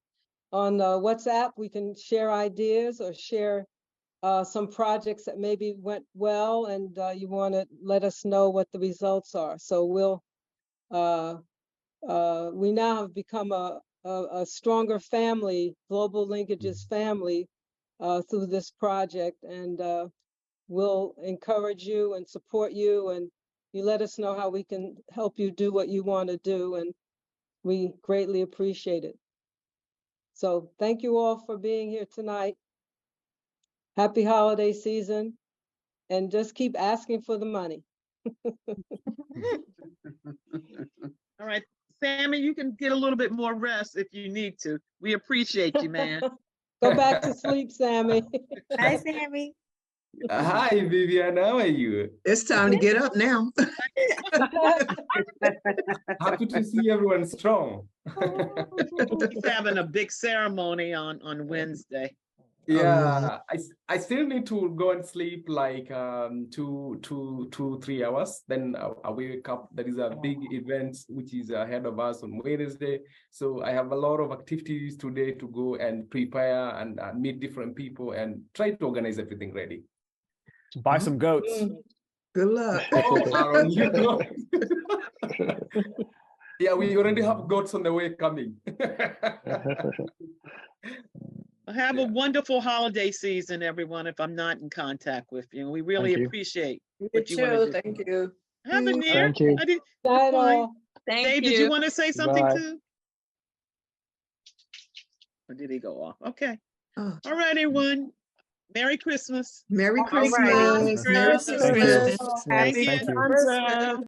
on WhatsApp, we can share ideas or share some projects that maybe went well, and you want to let us know what the results are. So we now have become a stronger family, Global Linkages family, through this project, and we'll encourage you and support you, and you let us know how we can help you do what you want to do, and we greatly appreciate it. So thank you all for being here tonight. Happy holiday season, and just keep asking for the money. All right, Sammy, you can get a little bit more rest if you need to. We appreciate you, man. Go back to sleep, Sammy. Hi, Sammy. Hi, Vivian. How are you? It's time to get up now. Happy to see everyone strong. He's having a big ceremony on Wednesday. Yeah, I still need to go and sleep like 3 hours. Then I wake up. There is a big event which is ahead of us on Wednesday. So I have a lot of activities today to go and prepare and meet different people and try to organize everything ready. Buy some goats. Good luck. Oh, Aaron, you know. Yeah, we already have goats on the way coming. Have a wonderful holiday season, everyone, if I'm not in contact with you. We really appreciate what you want to do. Thank you. Have a near. Thank you. Bye all. Dave, did you want to say something too? Or did he go off? Okay. Oh. All right, everyone. Merry Christmas. Merry All right. Christmas. Merry Christmas. Christmas. Thank you. Thank you.